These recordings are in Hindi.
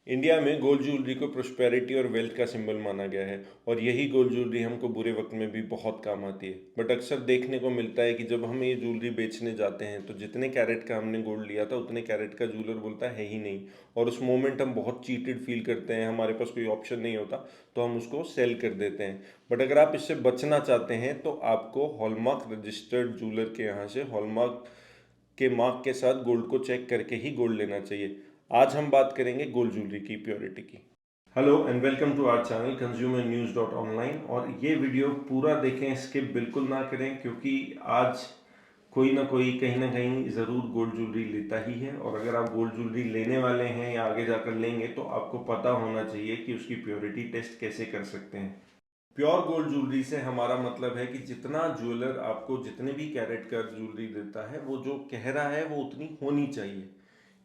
इंडिया में गोल्ड ज्वेलरी को प्रोस्पेरिटी और वेल्थ का सिंबल माना गया है और यही गोल्ड ज्वेलरी हमको बुरे वक्त में भी बहुत काम आती है। बट अक्सर देखने को मिलता है कि जब हम ये ज्वेलरी बेचने जाते हैं तो जितने कैरेट का हमने गोल्ड लिया था उतने कैरेट का ज्वेलर बोलता है ही नहीं, और उस मोमेंट हम बहुत चीटेड फील करते हैं, हमारे पास कोई ऑप्शन नहीं होता तो हम उसको सेल कर देते हैं। बट अगर आप इससे बचना चाहते हैं तो आपको हॉलमार्क रजिस्टर्ड ज्वेलर के यहाँ से हॉलमार्क के मार्क के साथ गोल्ड को चेक करके ही गोल्ड लेना चाहिए। आज हम बात करेंगे गोल्ड ज्वेलरी की प्योरिटी की। Hello and welcome to our channel consumer news dot online. और ये वीडियो पूरा देखें, स्किप बिल्कुल ना करें, क्योंकि आज कोई ना कोई कहीं ना कहीं ज़रूर गोल्ड ज्वेलरी लेता ही है। और अगर आप गोल्ड ज्वेलरी लेने वाले हैं या आगे जाकर लेंगे तो आपको पता होना चाहिए कि उसकी प्योरिटी टेस्ट कैसे कर सकते हैं। प्योर गोल्ड ज्वेलरी से हमारा मतलब है कि जितना ज्वेलर आपको जितने भी कैरेट का ज्वेलरी देता है वो जो कह रहा है वो उतनी होनी चाहिए।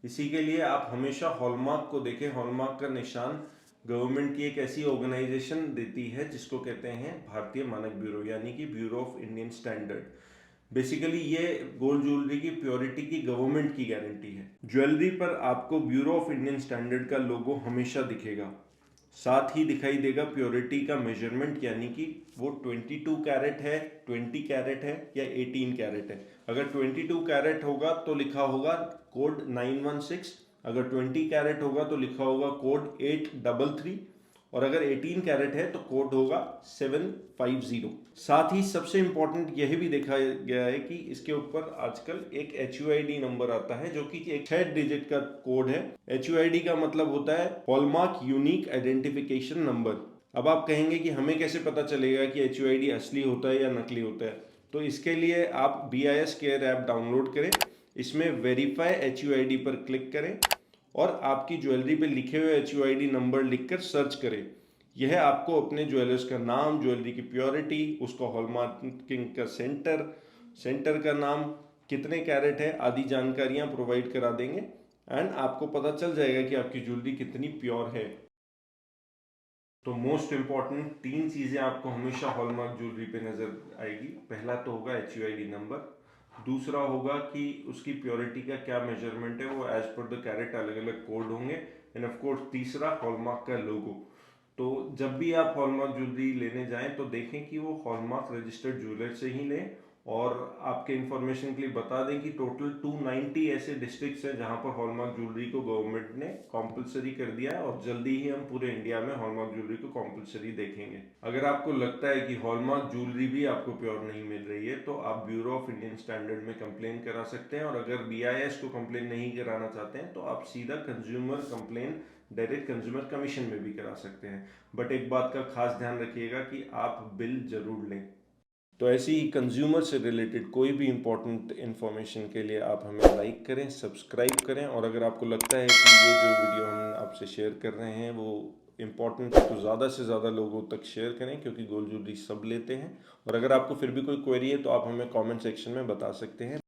इसी के लिए आप हमेशा हॉलमार्क को देखें। हॉलमार्क का निशान गवर्नमेंट की एक ऐसी ऑर्गेनाइजेशन देती है जिसको कहते हैं भारतीय मानक ब्यूरो, यानी कि bureau of Indian standard. Basically ये गोल्ड ज्वेलरी की प्योरिटी की गवर्नमेंट की गारंटी है। ज्वेलरी पर आपको ब्यूरो ऑफ इंडियन स्टैंडर्ड का लोगो हमेशा दिखेगा, साथ ही दिखाई देगा प्योरिटी का मेजरमेंट, यानी कि वो 22 कैरेट है, 20 कैरेट है या 18 कैरेट है। अगर 22 कैरेट होगा तो लिखा होगा कोड 916, अगर 20 कैरेट होगा तो लिखा होगा कोड 833, और अगर 18 कैरेट है तो कोड होगा 750। साथ ही सबसे इंपॉर्टेंट यह भी देखा गया है कि इसके ऊपर आजकल एक HUID नंबर आता है जो कि एक 6 डिजिट का कोड है। HUID का मतलब होता है हॉलमार्क यूनिक आइडेंटिफिकेशन नंबर। अब आप कहेंगे कि हमें कैसे पता चलेगा कि HUID असली होता है या नकली होता है। तो इसके लिए आप BIS केयर ऐप डाउनलोड करें, इसमें वेरीफाई HUID पर क्लिक करें और आपकी ज्वेलरी पे लिखे हुए HUID नंबर लिखकर सर्च करें। यह आपको अपने ज्वेलर्स का नाम, ज्वेलरी की प्योरिटी, उसका हॉलमार्किंग का सेंटर, सेंटर का नाम, कितने कैरेट है आदि जानकारियां प्रोवाइड करा देंगे। एंड आपको पता चल जाएगा कि आपकी ज्वेलरी कितनी प्योर है। तो मोस्ट इम्पॉर्टेंट 3 चीज़ें आपको हमेशा हॉलमार्क ज्वेलरी पे नज़र आएगी। पहला तो होगा HUID नंबर, दूसरा होगा कि उसकी प्योरिटी का क्या मेजरमेंट है, वो एज पर द कैरेट अलग अलग कोड होंगे, एंड ऑफ कोर्स तीसरा हॉलमार्क का लोगो। तो जब भी आप हॉलमार्क ज्वेलरी लेने जाएं तो देखें कि वो हॉलमार्क रजिस्टर्ड ज्वेलर से ही लें। और आपके इंफॉर्मेशन के लिए बता दें कि टोटल 290 ऐसे डिस्ट्रिक्ट्स हैं जहां पर हॉलमार्क ज्वेलरी को गवर्नमेंट ने कॉम्पलसरी कर दिया है, और जल्दी ही हम पूरे इंडिया में हॉलमार्क ज्वेलरी को कॉम्पलसरी देखेंगे। अगर आपको लगता है कि हॉलमार्क ज्वेलरी भी आपको प्योर नहीं मिल रही है तो आप ब्यूरो ऑफ इंडियन स्टैंडर्ड में कंप्लेन करा सकते हैं, और अगर BIS को कंप्लेन नहीं कराना चाहते हैं तो आप सीधा consumer complain direct consumer commission में भी करा सकते हैं। बट एक बात का खास ध्यान रखिएगा कि आप बिल जरूर लें। तो ऐसी ही कंज्यूमर से रिलेटेड कोई भी इंपॉर्टेंट इन्फॉर्मेशन के लिए आप हमें लाइक करें, सब्सक्राइब करें, और अगर आपको लगता है कि ये जो वीडियो हम आपसे शेयर कर रहे हैं वो इम्पॉर्टेंट है तो ज़्यादा से ज़्यादा लोगों तक शेयर करें, क्योंकि गोल्ड ज्वेलरी सब लेते हैं। और अगर आपको फिर भी कोई क्वेरी है तो आप हमें कमेंट सेक्शन में बता सकते हैं।